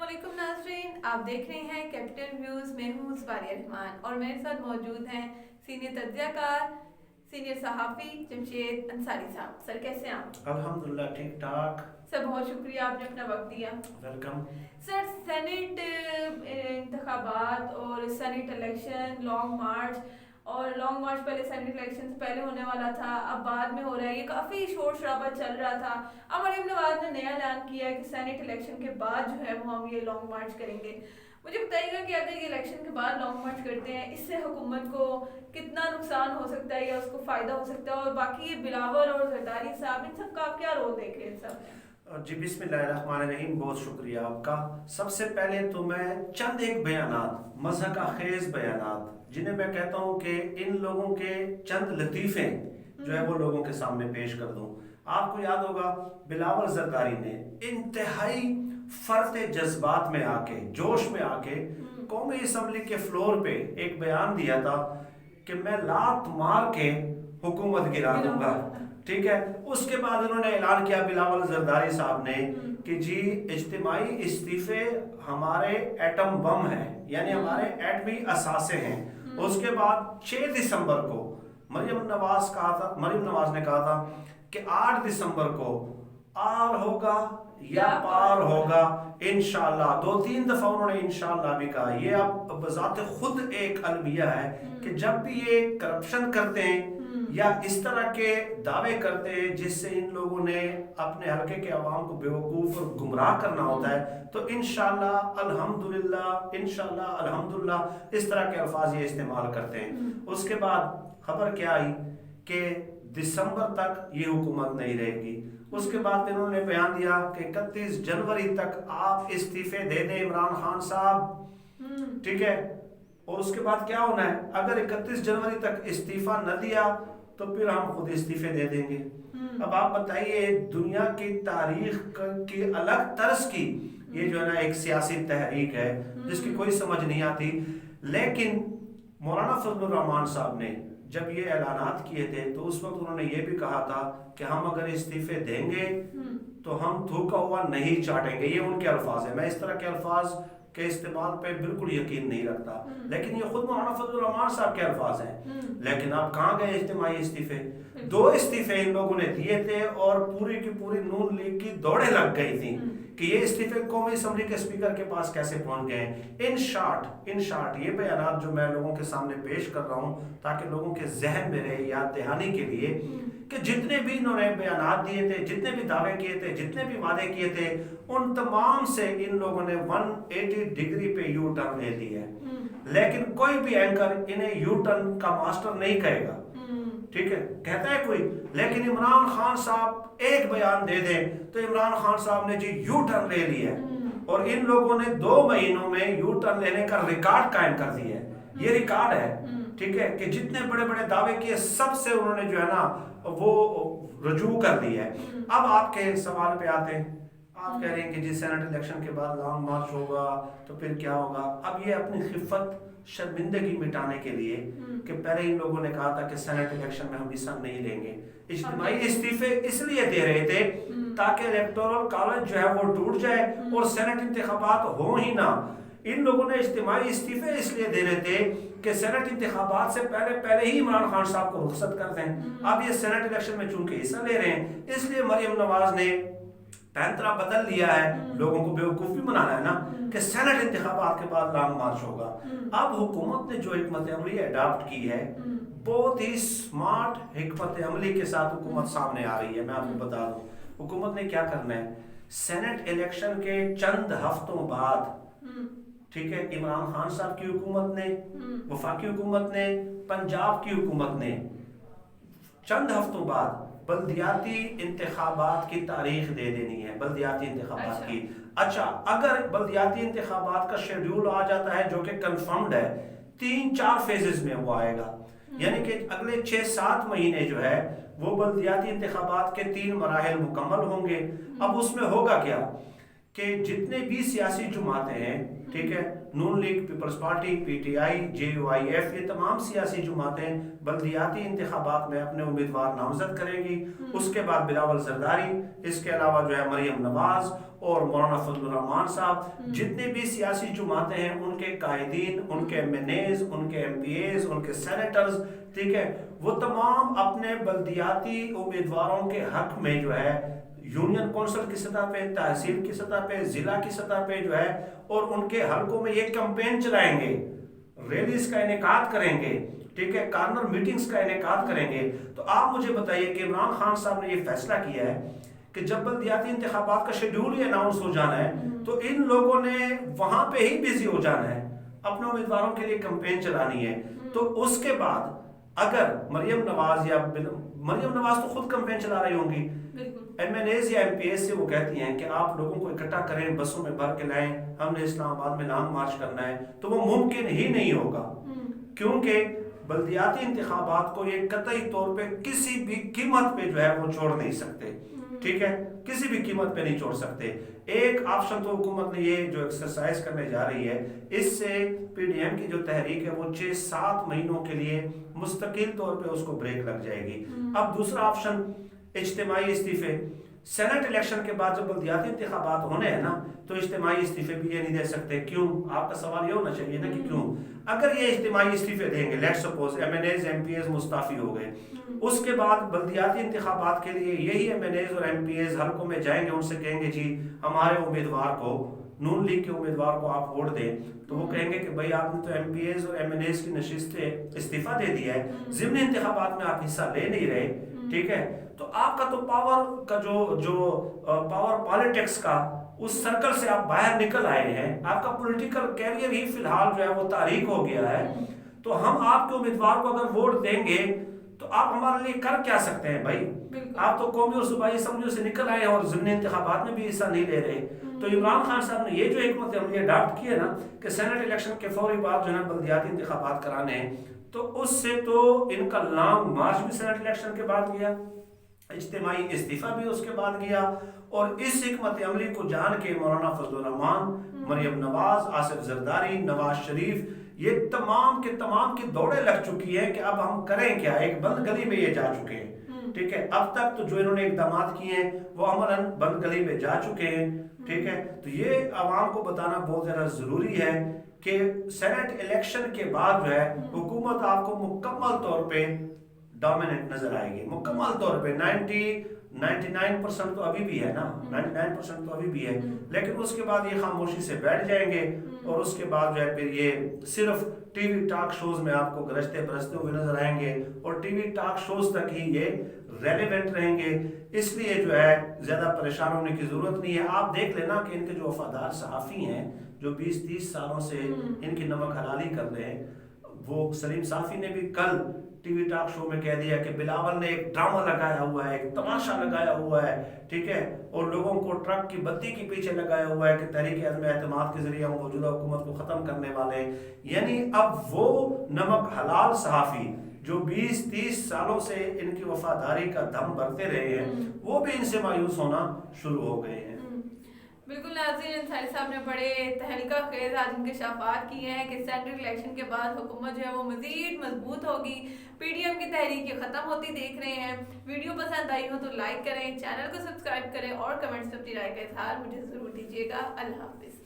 अस्सलामुअलैकुम नाज़रीन, आप देख रहे हैं कैपिटल व्यूज़। मैं हूँ ज़ुबारिया रहमान और मेरे साथ मौजूद हैं सीनियर तज्ज़ियाकार, सीनियर सहाफ़ी जमशेद अंसारी साहब। सर कैसे हैं आप? अल्हम्दुलिल्लाह ठीक ठाक। सर बहुत शुक्रिया, आपने अपना वक्त दिया। वेलकम। सर सेनेट इंतखाबात और सेनेट इलेक्शन, लॉन्ग मार्च और लॉन्ग मार्च पहले सेनेट इलेक्शन से पहले होने वाला था, अब बाद में हो रहा है। ये काफ़ी शोर शराबा चल रहा था। अब मरीम नवाज ने नया ऐलान किया है कि सेनेट इलेक्शन के बाद जो है वो हम ये लॉन्ग मार्च करेंगे। मुझे बताइएगा कि अगर ये इलेक्शन के बाद लॉन्ग मार्च करते हैं, इससे हुकूमत को कितना नुकसान हो सकता है या उसको फ़ायदा हो सकता है, और बाकी ये बिलावल और जरदारी साहब, इन सब का आप क्या रोल देख रहे हैं सब में? जी बिस्मिल्लाहिर्रहमानिर्रहीम, बहुत शुक्रिया आपका। सबसे पहले तो मैं चंद एक बयानात, मज़हक खेज बयानात, जिन्हें मैं कहता हूँ कि इन लोगों के चंद लतीफ़े जो है वो लोगों के सामने पेश कर दूँ। आपको याद होगा बिलावल जरदारी ने इंतहाई फर्ते जज्बात में आके, जोश में आके कौमी असम्बली के फ्लोर पे एक बयान दिया था कि मैं लात मार के हुकूमत गिरा दूंगा। ठीक है, उसके बाद उन्होंने ऐलान किया बिलावल जरदारी साहब ने कि जी इज्तिमाई इस्तीफे हमारे एटम बम है, यानी हमारे एटमी असासे हैं। उसके बाद 6 दिसंबर को मरियम नवाज ने कहा था कि 8 दिसंबर को आर होगा या पार होगा इंशाल्लाह। 2-3 दफा उन्होंने इंशाल्लाह भी कहा। ये अब बजाते खुद एक अलमिया है कि जब भी ये करप्शन करते हैं या इस तरह के दावे करते हैं जिससे इन लोगों ने अपने हल्के के अवाम को बेवकूफ़ और गुमराह करना होता है, तो इंशाल्लाह अल्हम्दुलिल्लाह, इंशाल्लाह अल्हम्दुलिल्लाह, इस तरह के अल्फाज ये इस्तेमाल करते हैं। उसके बाद खबर क्या आई कि दिसंबर तक ये हुकूमत नहीं रहेगी। उसके बाद इन्होंने बयान दिया कि 31 जनवरी तक आप इस्तीफे दे दें इमरान खान साहब। ठीक है, और उसके बाद क्या होना है, अगर 31 जनवरी तक इस्तीफा न दिया तो फिर हम खुद इस्तीफे दे देंगे। अब आप बताइए, दुनिया की तारीख की अलग तर्ज की ये जो है ना एक सियासी तहरीक है जिसकी कोई समझ नहीं आती। लेकिन मौलाना फजलुर रहमान साहब ने जब ये ऐलानात किए थे तो उस वक्त उन्होंने ये भी कहा था कि हम अगर इस्तीफे देंगे तो हम थूका हुआ नहीं चाटेंगे। ये उनके अल्फाज है। मैं इस तरह के अल्फाज के इस्तेमाल पे बिल्कुल यकीन नहीं रखता, लेकिन ये खुद मौलाना फजलुर रहमान साहब के अल्फाज हैं। लेकिन अब कहाँ गए इज्तिमाई इस्तीफे? 2 इस्तीफे इन लोगों ने दिए थे और पूरी की पूरी नून लीग की दौड़े लग गई थी कि ये इस्तीफे कौमी असम्बली के स्पीकर के पास कैसे पहुंच गए। इन शार्ट ये बयानात जो मैं लोगों के सामने पेश कर रहा हूँ ताकि लोगों के जहन में रहे, याद दहानी के लिए, कि जितने भी इन्होंने बयानात दिए थे, जितने भी दावे किए थे, जितने भी वादे किए थे, उन तमाम से इन लोगों ने 180 डिग्री पे यू टर्न ले लिया है। लेकिन कोई भी एंकर इन्हें यू टर्न का मास्टर नहीं कहेगा। ठीक है, कहता है कोई, लेकिन इमरान खान साहब एक बयान दे दें तो इमरान खान साहब ने जी यू टर्न ले लिया है। और इन लोगों ने 2 महीनों में यू टर्न लेने का रिकॉर्ड कायम कर दिया है। ये रिकॉर्ड है, ठीक है, कि जितने बड़े बड़े दावे किए सबसे उन्होंने जो है ना वो रजू कर दिया है। अब आपके सवाल पे आते हैं। आप कह रहे हैं कि जिस सेनेट इलेक्शन के बाद लॉन्ग मार्च होगा तो फिर क्या होगा। अब ये अपनी खिफत शर्मिंदगी मिटाने के लिए कि पहले इन लोगों ने कहा था कि सेनेट इलेक्शन में हम हिस्सा नहीं लेंगे, इज्तिमाई इस्तीफे इसलिए दे रहे थे ताकि इलेक्टोरल कॉलेज जो है वो टूट जाए और सेनेट इंतखाबात हो ही ना। इन लोगों ने इज्तिमाई इस्तीफे इसलिए दे रहे थे कि सेनेट इंतखाबात से पहले ही इमरान खान साहब को रुखसत कर दें। अब ये सेनेट इलेक्शन में चूंकि हिस्सा ले रहे हैं, इसलिए मरियम नवाज ने पैंतरा बदल लिया है। लोगों को बेवकूफ़ भी बनाना है ना कि सेनेट इंतखाबात के बाद लॉन्ग मार्च होगा। अब हुकूमत ने जो हिकमत अमली अडॉप्ट की है, बहुत ही स्मार्ट हिकमत अमली के साथ हुकूमत सामने आ रही है। मैं आपको बता दूं हुकूमत ने क्या करना है। सेनेट इलेक्शन के चंद हफ्तों बाद, ठीक है, इमरान खान साहब की हुकूमत ने, वफाकी हुकूमत ने, पंजाब की हुकूमत ने चंद हफ्तों बाद बल्दियाती इंतखाबात की तारीख दे देनी है। बल्दियाती इंतखाबात की, अच्छा, अगर बल्दियाती इंतखाबात का शेड्यूल आ जाता है जो कि कंफर्म्ड है, 3-4 फेजेस में वो आएगा, यानी कि अगले 6-7 महीने जो है वो बल्दियाती इंतखाबात के 3 मराहिल मुकम्मल होंगे। अब उसमें होगा क्या کہ جتنے بھی سیاسی جماعتیں ہیں، ٹھیک ہے، Noon league, peoples party, P T I, J U I F, یہ تمام سیاسی جماعتیں بلدیاتی انتخابات میں اپنے امیدوار نامزد کریں گی. اس کے بعد بلاول زرداری، اس کے علاوہ جو ہے مریم نواز اور مولانا فضل الرحمان صاحب، جتنے بھی سیاسی جماعتیں ہیں ان کے قائدین، ان کے ایم این ایز، ان کے ایم پی ایز، ان کے سینیٹرز، ٹھیک ہے، وہ تمام اپنے بلدیاتی امیدواروں کے حق میں جو ہے یونین کونسل کی سطح پہ، تحصیل کی سطح پہ، ضلع کی سطح پہ جو ہے، اور ان کے حلقوں میں یہ کمپین چلائیں گے، ریلیز کا انعقاد کریں گے، ٹھیک ہے، کارنر میٹنگز کا انعقاد کریں گے. تو آپ مجھے بتائیے کہ عمران خان صاحب نے یہ فیصلہ کیا ہے کہ جب بلدیاتی انتخابات کا شیڈول ہی اناؤنس ہو جانا ہے تو ان لوگوں نے وہاں پہ ہی بزی ہو جانا ہے، اپنے امیدواروں کے لیے کمپین چلانی ہے. تو اس کے بعد اگر مریم نواز مریم نواز تو خود کمپین چلا رہی ہوں گی، ایم این ایز یا ایم پی ایس سے وہ کہتی ہیں کہ آپ لوگوں کو اکٹھا کریں، بسوں میں بھر کے لائیں، ہم نے اسلام آباد میں لانگ مارچ کرنا ہے، تو وہ ممکن ہی نہیں ہوگا، کیونکہ بلدیاتی انتخابات کو یہ قطعی طور پہ کسی بھی قیمت پہ جو ہے وہ چھوڑ نہیں سکتے، ٹھیک ہے، کسی بھی قیمت پہ نہیں چھوڑ سکتے. ایک آپشن تو حکومت نے یہ جو ایکسرسائز کرنے جا رہی ہے، اس سے پی ڈی ایم کی جو تحریک ہے وہ 6-7 مہینوں کے لیے مستقل طور پہ اس کو بریک لگ جائے گی. اب دوسرا آپشن اجتماعی استعفے. سینٹ الیکشن کے بعد جب بلدیاتی انتخابات ہونے ہیں نا تو اجتماعی استعفے بھی یہ نہیں دے سکتے. کیوں؟ آپ کا سوال یہ ہونا چاہیے نا کہ کیوں. اگر یہ اجتماعی استعفے دیں گے، let suppose M N As M P As مستعفی ہو گئے، اس کے بعد بلدیاتی انتخابات کے لیے یہی ایم این ایز اور ایم پی ایز حلقوں میں جائیں گے، ان سے کہیں گے جی ہمارے امیدوار کو، نون لیگ کے امیدوار کو آپ ووٹ دیں، تو وہ کہیں گے کہ بھائی آپ نے تو ایم پی ایز اور ایم این ایز کی نشستیں استعفیٰ دے دیا ہے، ضمنی انتخابات میں آپ حصہ لے نہیں رہے، ٹھیک ہے، تو آپ کا تو پاور کا جو پاور پالیٹکس کا اس سرکل سے آپ باہر نکل آئے ہیں، آپ کا پولیٹیکل کیریئر ہی فی الحال جو ہے وہ تاریک ہو گیا ہے. تو ہم آپ کے امیدوار کو اگر ووٹ دیں گے تو آپ ہمارے لیے کر کیا سکتے ہیں بھائی؟ آپ تو قومی اور صوبائی اسمبلیوں سے نکل آئے ہیں اور ضمنی انتخابات میں بھی حصہ نہیں لے رہے. تو عمران خان صاحب نے یہ جو حکمت عملی اڈاپٹ کی ہے نا کہ سینٹ الیکشن کے فوری بعد جو ہے بلدیاتی انتخابات کرانے ہیں، تو اس سے تو ان کا لانگ مارچ بھی سینٹ الیکشن کے بعد گیا، اجتماعی استعفیٰ بھی اس کے بعد گیا، اور اس حکمت عملی کو جان کے مولانا فضل الرحمان، مریم نواز، آصف زرداری، نواز شریف، یہ تمام کے تمام کی دوڑیں لگ چکی ہیں کہ اب ہم کریں کیا. ایک بند گلی میں یہ جا چکے ہیں، ٹھیک ہے. اب تک تو جو انہوں نے اقدامات کیے ہیں وہ عملاً بند گلی میں جا چکے ہیں، ٹھیک ہے. تو یہ عوام کو بتانا بہت زیادہ ضروری ہے کہ سینٹ الیکشن کے بعد جو ہے حکومت آپ کو مکمل طور پہ ڈومیننٹ نظر آئے گی، مکمل طور پہ. 99% تو ابھی بھی ہے نا، 99% تو ابھی بھی ہے، لیکن اس کے بعد یہ خاموشی سے بیٹھ جائیں گے، اور اس کے بعد جو ہے پھر یہ صرف ٹی وی ٹاک شوز میں آپ کو گرجتے برستے ہوئے نظر آئیں گے، اور ٹی وی ٹاک شوز تک ہی یہ ریلیونٹ رہیں گے. اس لیے جو ہے زیادہ پریشان ہونے کی ضرورت نہیں ہے. آپ دیکھ لینا کہ ان کے جو وفادار صحافی ہیں جو 20-30 سالوں سے ان کی نمک حلالی کر رہے ہیں، وہ سلیم صافی نے بھی کل ٹی وی ٹاک شو میں کہہ دیا کہ بلاول نے ایک ڈرامہ لگایا ہوا ہے، ایک تماشا لگایا ہوا ہے، ٹھیک ہے، اور لوگوں کو ٹرک کی بتی کے پیچھے لگایا ہوا ہے کہ تحریک عدم اعتماد کے ذریعے ہم موجودہ حکومت کو ختم کرنے والے ہیں. یعنی اب وہ نمک حلال صحافی جو 20-30 سالوں سے ان کی وفاداری کا دم بھرتے رہے ہیں، وہ بھی ان سے مایوس ہونا شروع ہو گئے ہیں. بالکل ناظرین، انصاری صاحب نے بڑے تحریکہ خیز آج انکشافات کیے ہیں کہ سینٹرل الیکشن کے بعد حکومت جو ہے وہ مزید مضبوط ہوگی، پی ڈی ایم کی تحریک یہ ختم ہوتی دیکھ رہے ہیں. ویڈیو پسند آئی ہو تو لائک کریں، چینل کو سبسکرائب کریں، اور کمنٹس میں اپنی رائے کا اظہار مجھے ضرور دیجیے گا. اللہ حافظ.